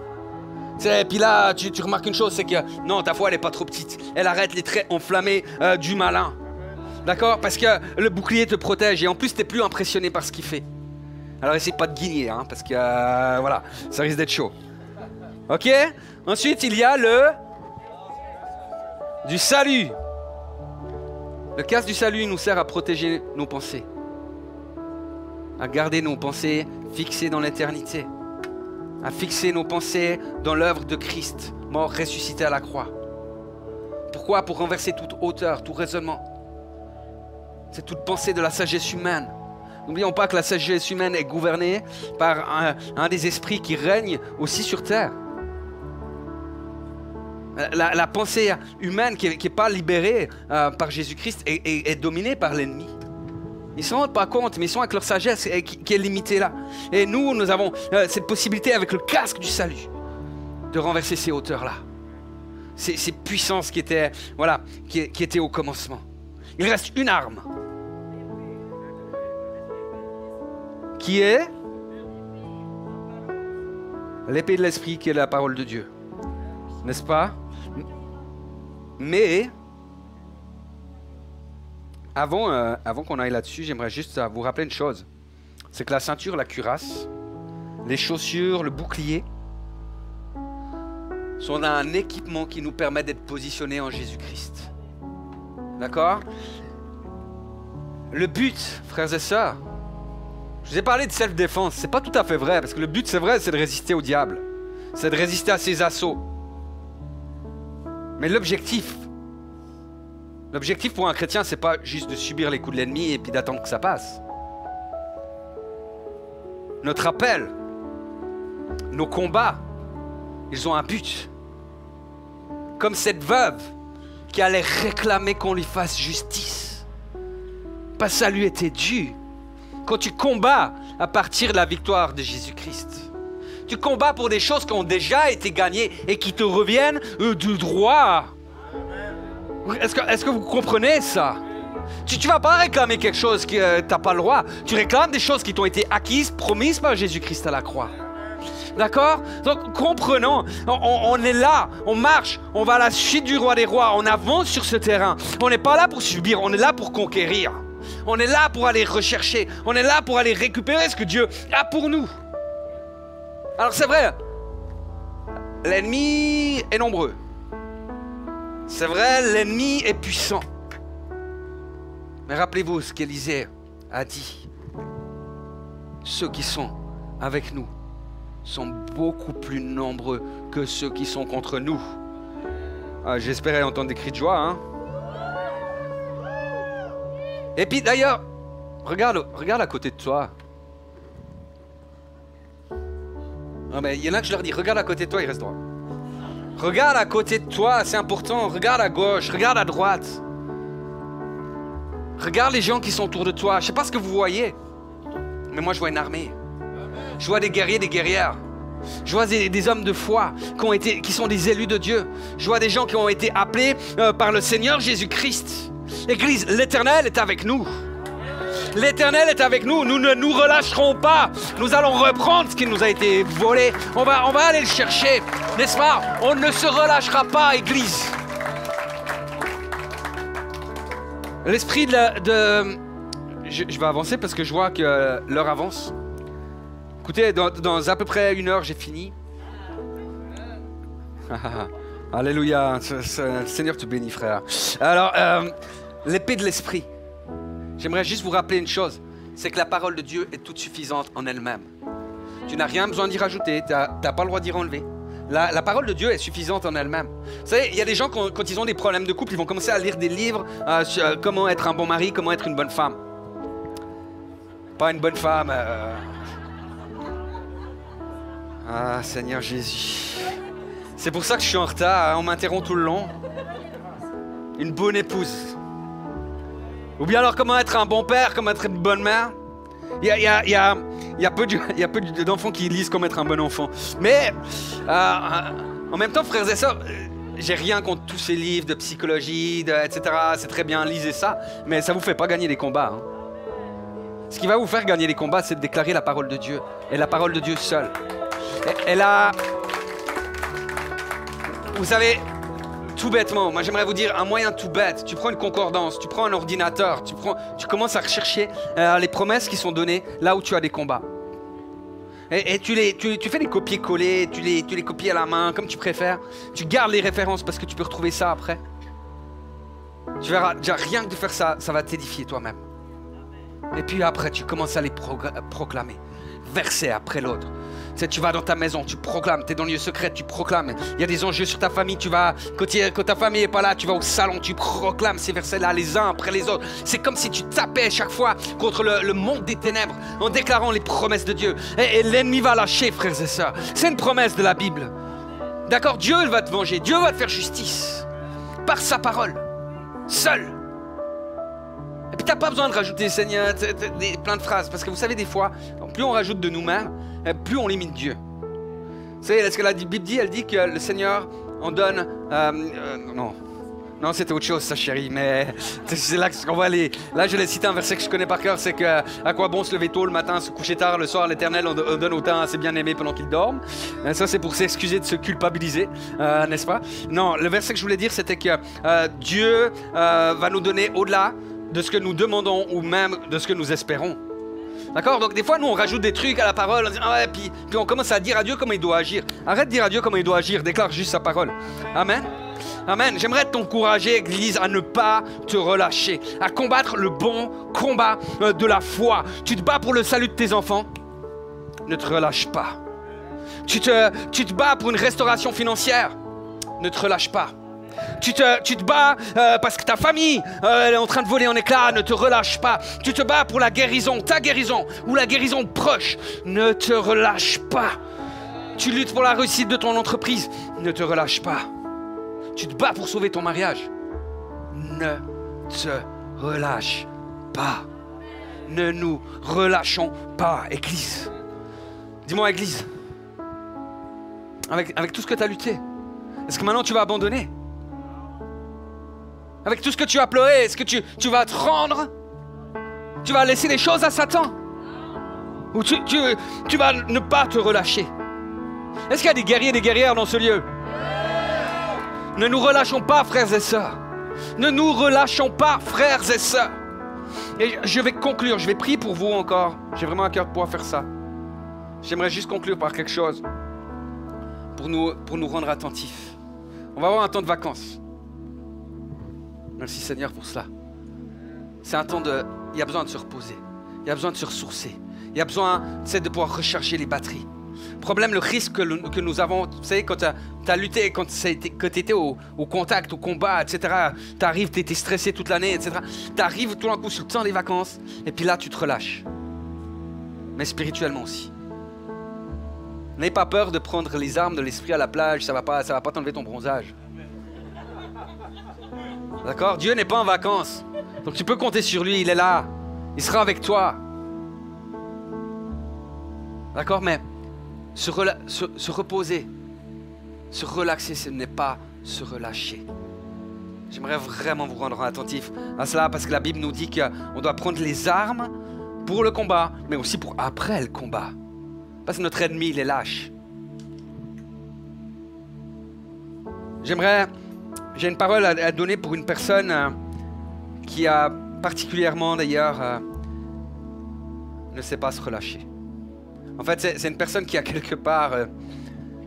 Et puis là, tu remarques une chose, c'est que non, ta foi, elle n'est pas trop petite. Elle arrête les traits enflammés du malin. D'accord? Parce que le bouclier te protège et en plus, tu n'es plus impressionné par ce qu'il fait. Alors, essaye pas de guigner, hein, parce que voilà, ça risque d'être chaud. Ok? Ensuite, il y a du salut. Le casque du salut nous sert à protéger nos pensées, à garder nos pensées fixées dans l'éternité, à fixer nos pensées dans l'œuvre de Christ, mort, ressuscité à la croix. Pourquoi? Pour renverser toute hauteur, tout raisonnement. C'est toute pensée de la sagesse humaine. N'oublions pas que la sagesse humaine est gouvernée par un des esprits qui règne aussi sur terre. La pensée humaine qui n'est pas libérée par Jésus-Christ est dominée par l'ennemi. Ils ne se rendent pas compte, mais ils sont avec leur sagesse qui est limitée là. Et nous avons cette possibilité avec le casque du salut de renverser ces hauteurs-là. Ces puissances qui étaient au commencement. Il reste une arme. Qui est l'épée de l'esprit, qui est la parole de Dieu. N'est-ce pas? Mais, avant qu'on aille là-dessus, j'aimerais juste vous rappeler une chose. C'est que la ceinture, la cuirasse, les chaussures, le bouclier sont un équipement qui nous permet d'être positionnés en Jésus-Christ. D'accord? Le but, frères et sœurs, je vous ai parlé de self-défense, c'est pas tout à fait vrai, parce que le but, c'est vrai, c'est de résister au diable. C'est de résister à ses assauts. Mais l'objectif pour un chrétien, c'est pas juste de subir les coups de l'ennemi et puis d'attendre que ça passe. Notre appel, nos combats, ils ont un but. Comme cette veuve qui allait réclamer qu'on lui fasse justice. Parce que ça lui était dû. Quand tu combats à partir de la victoire de Jésus-Christ, tu combats pour des choses qui ont déjà été gagnées et qui te reviennent de droit. Est-ce que vous comprenez ça? Tu vas pas réclamer quelque chose que tu n'as pas le droit. Tu réclames des choses qui t'ont été acquises, promises par Jésus-Christ à la croix. D'accord? Donc comprenons, on est là, on marche, on va à la suite du roi des rois, on avance sur ce terrain. On n'est pas là pour subir, on est là pour conquérir. On est là pour aller rechercher, on est là pour aller récupérer ce que Dieu a pour nous. Alors c'est vrai, l'ennemi est nombreux. C'est vrai, l'ennemi est puissant. Mais rappelez-vous ce qu'Élisée a dit. Ceux qui sont avec nous sont beaucoup plus nombreux que ceux qui sont contre nous. J'espérais entendre des cris de joie, hein. Et puis d'ailleurs, regarde à côté de toi. Non mais il y en a que je leur dis, regarde à côté de toi, il reste droit. Regarde à côté de toi, c'est important. Regarde à gauche, regarde à droite. Regarde les gens qui sont autour de toi. Je ne sais pas ce que vous voyez, mais moi je vois une armée. Je vois des guerriers, des guerrières. Je vois des hommes de foi qui sont des élus de Dieu. Je vois des gens qui ont été appelés par le Seigneur Jésus-Christ. Église, l'Éternel est avec nous. L'Éternel est avec nous. Nous ne nous relâcherons pas. Nous allons reprendre ce qui nous a été volé. On va aller le chercher. N'est-ce pas? On ne se relâchera pas, Église. L'esprit Je vais avancer parce que je vois que l'heure avance. Écoutez, dans à peu près 1 heure, j'ai fini. Alléluia. Seigneur te bénit, frère. Alors, l'épée de l'esprit. J'aimerais juste vous rappeler une chose. C'est que la parole de Dieu est toute suffisante en elle-même. Tu n'as rien besoin d'y rajouter. Tu n'as pas le droit d'y enlever. La parole de Dieu est suffisante en elle-même. Vous savez, il y a des gens, quand ils ont des problèmes de couple, ils vont commencer à lire des livres sur comment être un bon mari, comment être une bonne femme. Pas une bonne femme. Ah, Seigneur Jésus. C'est pour ça que je suis en retard, hein, on m'interrompt tout le long. Une bonne épouse. Ou bien alors comment être un bon père, comment être une bonne mère. Il y a peu d'enfants qui lisent comment être un bon enfant. Mais en même temps, frères et sœurs, j'ai rien contre tous ces livres de psychologie, etc. C'est très bien, lisez ça. Mais ça ne vous fait pas gagner les combats. Hein. Ce qui va vous faire gagner les combats, c'est de déclarer la parole de Dieu. Et la parole de Dieu seule. Elle a... Vous savez, tout bêtement, moi j'aimerais vous dire un moyen tout bête. Tu prends une concordance, tu prends un ordinateur, tu commences à rechercher les promesses qui sont données là où tu as des combats. Et tu fais des copier-coller, tu les copies à la main, comme tu préfères. Tu gardes les références parce que tu peux retrouver ça après. Tu verras, déjà rien que de faire ça, ça va t'édifier toi-même. Et puis après, tu commences à les proclamer, verset après l'autre. Tu vas dans ta maison, tu proclames, tu es dans le lieu secret, tu proclames. Il y a des enjeux sur ta famille, quand ta famille n'est pas là, tu vas au salon, tu proclames ces versets-là les uns après les autres. C'est comme si tu tapais chaque fois contre le monde des ténèbres en déclarant les promesses de Dieu. Et l'ennemi va lâcher, frères et sœurs. C'est une promesse de la Bible. D'accord? Dieu il va te venger, Dieu va te faire justice. Par sa parole, seul. Et puis tu n'as pas besoin de rajouter, Seigneur, plein de phrases. Parce que vous savez, des fois, plus on rajoute de nous-mêmes, plus on limite Dieu. Vous savez, ce que la Bible dit, elle dit que le Seigneur en donne... non. Non, c'était autre chose, ça, chérie, mais c'est là qu'on va aller. Là, je l'ai cité un verset que je connais par cœur, c'est que à quoi bon se lever tôt le matin, se coucher tard le soir, l'Éternel on donne autant à ses bien-aimés pendant qu'ils dorment. Ça, c'est pour s'excuser de se culpabiliser, n'est-ce pas? Non, le verset que je voulais dire, c'était que Dieu va nous donner au-delà de ce que nous demandons ou même de ce que nous espérons. D'accord? Donc des fois, nous, on rajoute des trucs à la parole, on dit, ah ouais, puis on commence à dire à Dieu comment il doit agir. Arrête de dire à Dieu comment il doit agir, déclare juste sa parole. Amen. Amen. J'aimerais t'encourager, Église, à ne pas te relâcher, à combattre le bon combat de la foi. Tu te bats pour le salut de tes enfants, ne te relâche pas. Tu te bats pour une restauration financière, ne te relâche pas. Tu te bats parce que ta famille elle est en train de voler en éclats, ne te relâche pas. Tu te bats pour la guérison, ta guérison ou la guérison proche, ne te relâche pas. Tu luttes pour la réussite de ton entreprise, ne te relâche pas. Tu te bats pour sauver ton mariage, ne te relâche pas. Ne nous relâchons pas, Église. Dis-moi, Église, avec tout ce que tu as lutté, est-ce que maintenant tu vas abandonner? Avec tout ce que tu as pleuré, est-ce que tu vas te rendre? Tu vas laisser les choses à Satan? Ou tu vas ne pas te relâcher? Est-ce qu'il y a des guerriers et des guerrières dans ce lieu? Ne nous relâchons pas, frères et sœurs. Ne nous relâchons pas, frères et sœurs. Et je vais conclure, je vais prier pour vous encore. J'ai vraiment à cœur de pouvoir faire ça. J'aimerais juste conclure par quelque chose pour nous rendre attentifs. On va avoir un temps de vacances. Merci Seigneur pour cela. C'est un temps de... Il y a besoin de se reposer. Il y a besoin de se ressourcer. Il y a besoin de pouvoir recharger les batteries. Problème, le risque que nous avons, vous savez, quand tu as lutté, quand tu étais au contact, au combat, etc. Tu arrives, tu étais stressé toute l'année, etc. Tu arrives tout d'un coup sur le temps des vacances, et puis là, tu te relâches. Mais spirituellement aussi. N'aie pas peur de prendre les armes de l'esprit à la plage, ça va pas t'enlever ton bronzage. D'accord? Dieu n'est pas en vacances. Donc tu peux compter sur lui, il est là. Il sera avec toi. D'accord? Mais se reposer, se relaxer, ce n'est pas se relâcher. J'aimerais vraiment vous rendre attentif à cela parce que la Bible nous dit qu'on doit prendre les armes pour le combat, mais aussi pour après le combat. Parce que notre ennemi, il est lâche. J'ai une parole à donner pour une personne qui a particulièrement d'ailleurs ne sait pas se relâcher. En fait, c'est une personne qui a quelque part,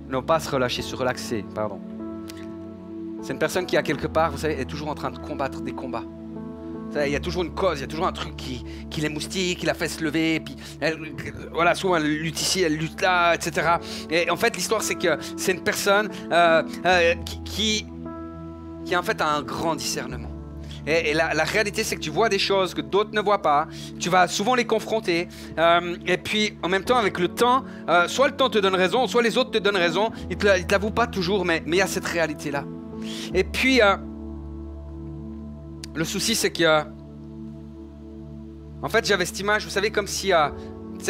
non pas se relâcher, se relaxer, pardon. C'est une personne qui a quelque part, vous savez, est toujours en train de combattre des combats. Vous savez, il y a toujours une cause, il y a toujours un truc qui l'émoustille, qui la fait se lever, puis voilà, souvent elle lutte ici, elle lutte là, etc. Et en fait, l'histoire, c'est que c'est une personne qui en fait a un grand discernement. Et la réalité, c'est que tu vois des choses que d'autres ne voient pas. Tu vas souvent les confronter. Et puis, en même temps, avec le temps, soit le temps te donne raison, soit les autres te donnent raison. Ils ne te l'avouent pas toujours, mais il y a cette réalité-là. Et puis, le souci, c'est que... en fait, j'avais cette image, vous savez, comme si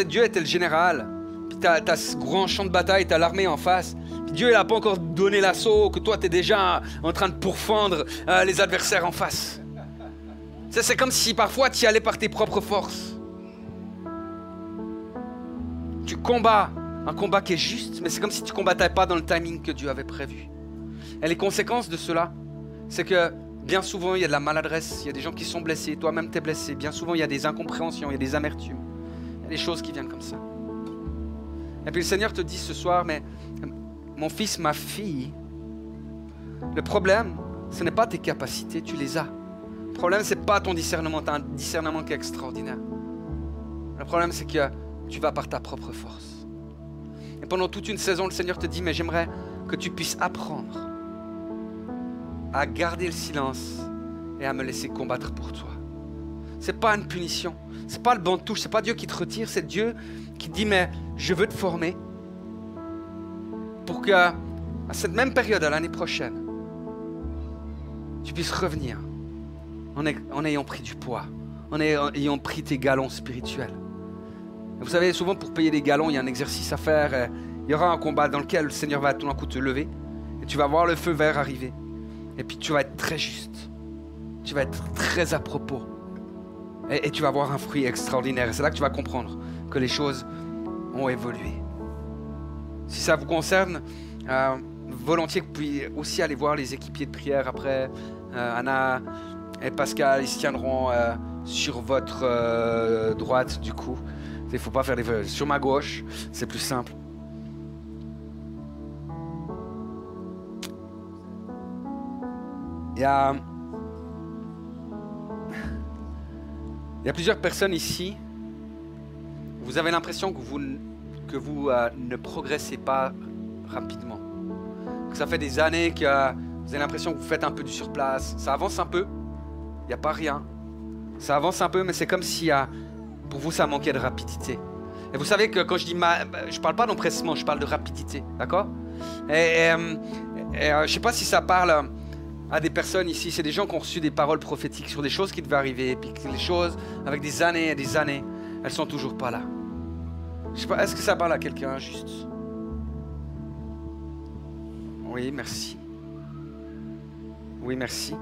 Dieu était le général. Puis tu as ce grand champ de bataille, tu as l'armée en face. Puis Dieu, il n'a pas encore donné l'assaut, que toi, tu es déjà en train de pourfendre les adversaires en face. C'est comme si parfois tu y allais par tes propres forces. Tu combats un combat qui est juste, mais c'est comme si tu ne combattais pas dans le timing que Dieu avait prévu. Et les conséquences de cela, c'est que bien souvent il y a de la maladresse, il y a des gens qui sont blessés, toi-même tu es blessé. Bien souvent il y a des incompréhensions, il y a des amertumes, il y a des choses qui viennent comme ça. Et puis le Seigneur te dit ce soir, mais mon fils, ma fille, le problème, ce n'est pas tes capacités, tu les as. Le problème, ce n'est pas ton discernement, tu as un discernement qui est extraordinaire. Le problème, c'est que tu vas par ta propre force. Et pendant toute une saison, le Seigneur te dit, mais j'aimerais que tu puisses apprendre à garder le silence et à me laisser combattre pour toi. Ce n'est pas une punition, ce n'est pas le banc de touche, ce n'est pas Dieu qui te retire, c'est Dieu qui te dit, mais je veux te former pour qu'à cette même période, à l'année prochaine, tu puisses revenir en ayant pris du poids, en ayant pris tes galons spirituels. Et vous savez, souvent pour payer les galons, il y a un exercice à faire. Il y aura un combat dans lequel le Seigneur va tout d'un coup te lever et tu vas voir le feu vert arriver. Et puis tu vas être très juste. Tu vas être très à propos. Et tu vas avoir un fruit extraordinaire. Et c'est là que tu vas comprendre que les choses ont évolué. Si ça vous concerne, volontiers que vous puissiez aussi aller voir les équipiers de prière après. Anna et Pascal, ils se tiendront sur votre droite du coup. Il ne faut pas faire des... Sur ma gauche, c'est plus simple. Il y a plusieurs personnes ici. Vous avez l'impression que vous ne progressez pas rapidement. Que ça fait des années que vous avez l'impression que vous faites un peu du surplace. Ça avance un peu. Il n'y a pas rien. Ça avance un peu, mais c'est comme si pour vous ça manquait de rapidité. Et vous savez que quand je dis je parle pas d'empressement, je parle de rapidité. D'accord? Et je ne sais pas si ça parle à des personnes ici. C'est des gens qui ont reçu des paroles prophétiques sur des choses qui devaient arriver. Et puis que les choses, avec des années et des années, elles sont toujours pas là. Je sais pas, est-ce que ça parle à quelqu'un juste? Oui, merci. Oui, merci.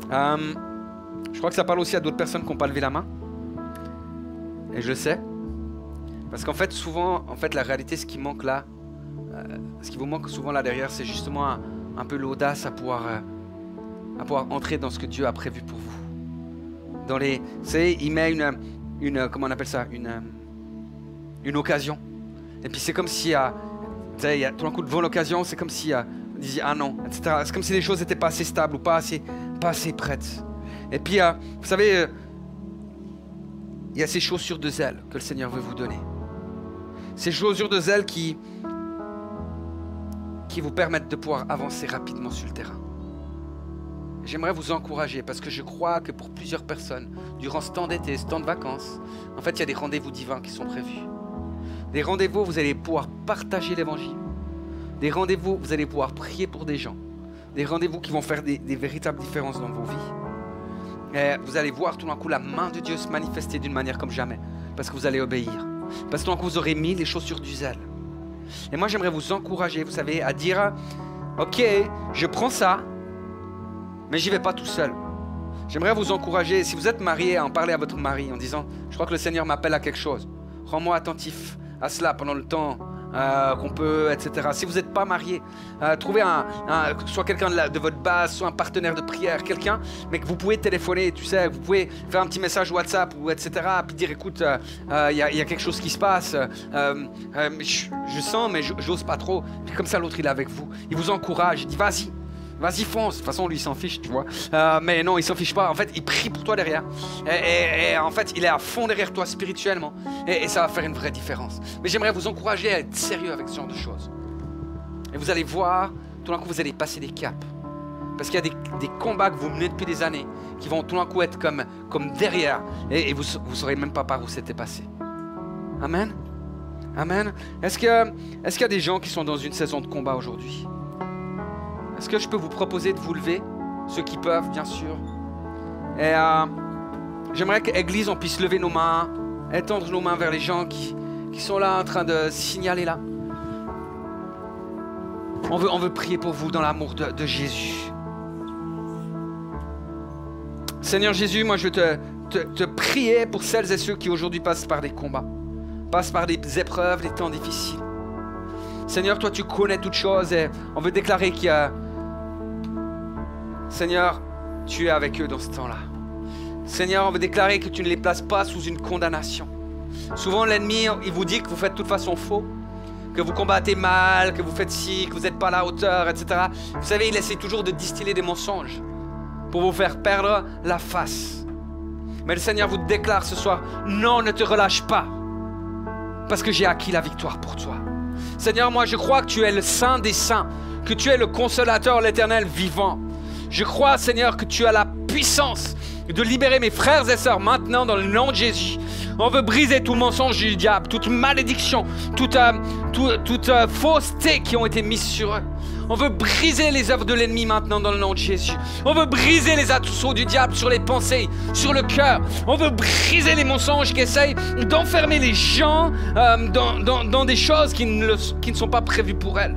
Je crois que ça parle aussi à d'autres personnes qui n'ont pas levé la main. Et je le sais. Parce qu'en fait, souvent, la réalité, ce qui manque là, ce qui vous manque souvent là derrière, c'est justement un peu l'audace à pouvoir entrer dans ce que Dieu a prévu pour vous. Dans les, vous savez, il met une comment on appelle ça, une occasion. Et puis c'est comme si, vous savez, il y a tout d'un coup devant l'occasion, c'est comme si on disait ah non, etc. C'est comme si les choses n'étaient pas assez stables ou pas assez prêtes. Et puis, vous savez, il y a ces chaussures de zèle que le Seigneur veut vous donner. Ces chaussures de zèle qui vous permettent de pouvoir avancer rapidement sur le terrain. J'aimerais vous encourager parce que je crois que pour plusieurs personnes, durant ce temps d'été, ce temps de vacances, en fait, il y a des rendez-vous divins qui sont prévus. Des rendez-vous où vous allez pouvoir partager l'évangile. Des rendez-vous où vous allez pouvoir prier pour des gens. Des rendez-vous qui vont faire des véritables différences dans vos vies. Et vous allez voir tout d'un coup la main de Dieu se manifester d'une manière comme jamais. Parce que vous allez obéir. Parce que tout d'un coup vous aurez mis les chaussures du zèle. Et moi j'aimerais vous encourager, vous savez, à dire ok, je prends ça, mais j'y vais pas tout seul. J'aimerais vous encourager, si vous êtes marié, à en parler à votre mari en disant je crois que le Seigneur m'appelle à quelque chose. Rends-moi attentif à cela pendant le temps qu'on peut, etc. Si vous n'êtes pas marié, trouvez soit quelqu'un de votre base, soit un partenaire de prière, quelqu'un, mais que vous pouvez téléphoner, tu sais, vous pouvez faire un petit message WhatsApp, ou etc. Puis dire écoute, y a quelque chose qui se passe, je sens, mais j'ose pas trop. Puis comme ça, l'autre, il est avec vous. Il vous encourage, il dit vas-y. Vas-y, fonce. De toute façon, lui, il s'en fiche, tu vois. Mais non, il s'en fiche pas. En fait, il prie pour toi derrière. Et en fait, il est à fond derrière toi spirituellement. Et ça va faire une vraie différence. Mais j'aimerais vous encourager à être sérieux avec ce genre de choses. Et vous allez voir, tout d'un coup, vous allez passer des caps. Parce qu'il y a des combats que vous menez depuis des années qui vont tout d'un coup être comme derrière. Et vous ne saurez même pas par où c'était passé. Amen. Amen. Est-ce qu'il y a des gens qui sont dans une saison de combat aujourd'hui? Est-ce que je peux vous proposer de vous lever? Ceux qui peuvent, bien sûr. Et j'aimerais qu'Église, on puisse lever nos mains, étendre nos mains vers les gens qui sont là en train de signaler là. On veut prier pour vous dans l'amour de Jésus. Seigneur Jésus, moi je veux te prier pour celles et ceux qui aujourd'hui passent par des combats, passent par des épreuves, des temps difficiles. Seigneur, toi tu connais toutes choses et on veut déclarer qu'il y a... Seigneur, tu es avec eux dans ce temps-là. Seigneur, on veut déclarer que tu ne les places pas sous une condamnation. Souvent l'ennemi, il vous dit que vous faites de toute façon faux, que vous combattez mal, que vous faites ci, que vous n'êtes pas à la hauteur, etc. Vous savez, il essaie toujours de distiller des mensonges pour vous faire perdre la face. Mais le Seigneur vous déclare ce soir, non, ne te relâche pas, parce que j'ai acquis la victoire pour toi. Seigneur, moi je crois que tu es le Saint des Saints, que tu es le Consolateur, l'Éternel vivant. Je crois, Seigneur, que tu as la puissance de libérer mes frères et sœurs maintenant dans le nom de Jésus. On veut briser tout mensonge du diable, toute malédiction, toute fausseté qui ont été mises sur eux. On veut briser les œuvres de l'ennemi maintenant dans le nom de Jésus. On veut briser les assauts du diable sur les pensées, sur le cœur. On veut briser les mensonges qui essayent d'enfermer les gens dans des choses qui ne sont pas prévues pour elles.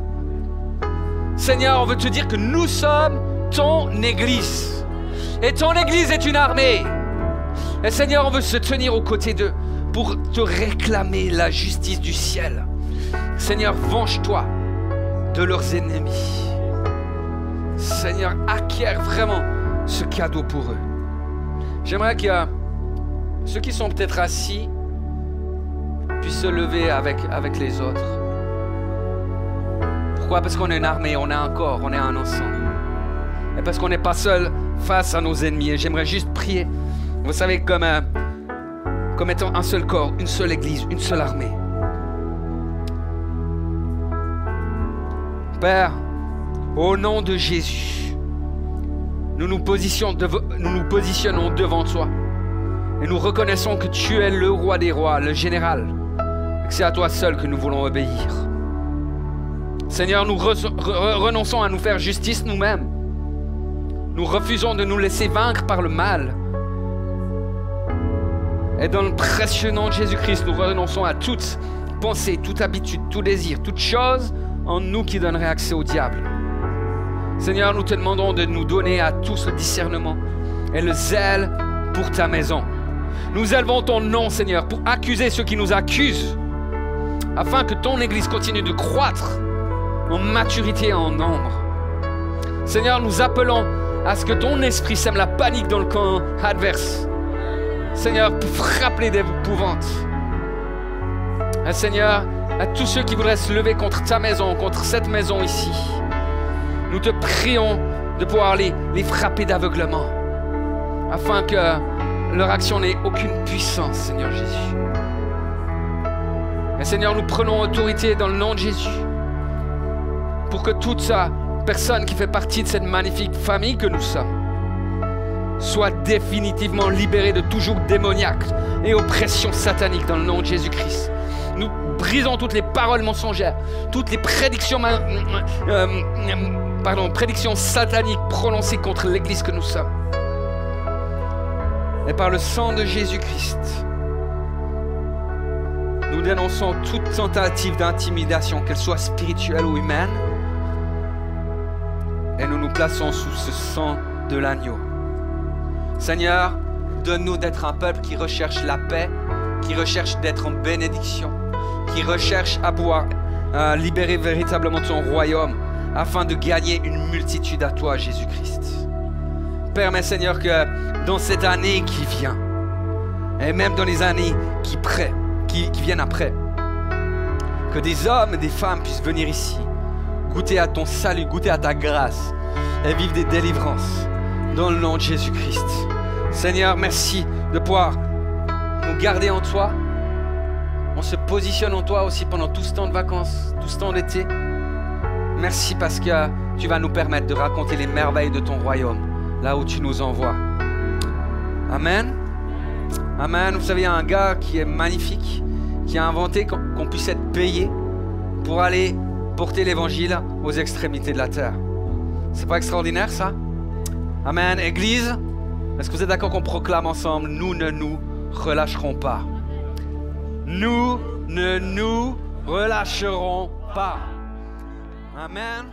Seigneur, on veut te dire que nous sommes ton Église. Et ton Église est une armée. Et Seigneur, on veut se tenir aux côtés d'eux pour te réclamer la justice du ciel. Seigneur, venge-toi de leurs ennemis. Seigneur, acquiert vraiment ce cadeau pour eux. J'aimerais que ceux qui sont peut-être assis puissent se lever avec les autres. Pourquoi? Parce qu'on est une armée, on est un corps, on est un ensemble. Et parce qu'on n'est pas seul face à nos ennemis. Et j'aimerais juste prier, vous savez, comme étant un seul corps, une seule église, une seule armée. Père, au nom de Jésus, nous nous positionnons devant toi. Et nous reconnaissons que tu es le roi des rois, le général. Et que c'est à toi seul que nous voulons obéir. Seigneur, nous renonçons à nous faire justice nous-mêmes. Nous refusons de nous laisser vaincre par le mal. Et dans le précieux nom de Jésus-Christ, nous renonçons à toute pensée, toute habitude, tout désir, toute chose en nous qui donnerait accès au diable. Seigneur, nous te demandons de nous donner à tous le discernement et le zèle pour ta maison. Nous élevons ton nom, Seigneur, pour accuser ceux qui nous accusent, afin que ton Église continue de croître en maturité et en nombre. Seigneur, nous appelons à ce que ton esprit sème la panique dans le camp adverse. Seigneur, pour frapper d'épouvante. Et Seigneur, à tous ceux qui voudraient se lever contre ta maison, contre cette maison ici, nous te prions de pouvoir les frapper d'aveuglement, afin que leur action n'ait aucune puissance, Seigneur Jésus. Et Seigneur, nous prenons autorité dans le nom de Jésus, pour que toute sa personne qui fait partie de cette magnifique famille que nous sommes soit définitivement libérée de tout joug démoniaque et oppression satanique dans le nom de Jésus-Christ. Nous brisons toutes les paroles mensongères, toutes les prédictions, prédictions sataniques prononcées contre l'Église que nous sommes. Et par le sang de Jésus-Christ, nous dénonçons toute tentative d'intimidation, qu'elle soit spirituelle ou humaine, et nous nous plaçons sous ce sang de l'agneau. Seigneur, donne-nous d'être un peuple qui recherche la paix, qui recherche d'être en bénédiction, qui recherche à pouvoir libérer véritablement ton royaume, afin de gagner une multitude à toi, Jésus-Christ. Permets, Seigneur, que dans cette année qui vient, et même dans les années qui viennent après, que des hommes et des femmes puissent venir ici, goûter à ton salut, goûter à ta grâce, et vivre des délivrances, dans le nom de Jésus-Christ. Seigneur, merci de pouvoir nous garder en toi. On se positionne en toi aussi pendant tout ce temps de vacances, tout ce temps d'été. Merci parce que tu vas nous permettre de raconter les merveilles de ton royaume, là où tu nous envoies. Amen. Amen. Vous savez, il y a un gars qui est magnifique, qui a inventé qu'on puisse être payé pour aller porter l'évangile aux extrémités de la terre. C'est pas extraordinaire, ça? Amen. Église, est-ce que vous êtes d'accord qu'on proclame ensemble? Nous ne nous relâcherons pas. Nous ne nous relâcherons pas. Amen.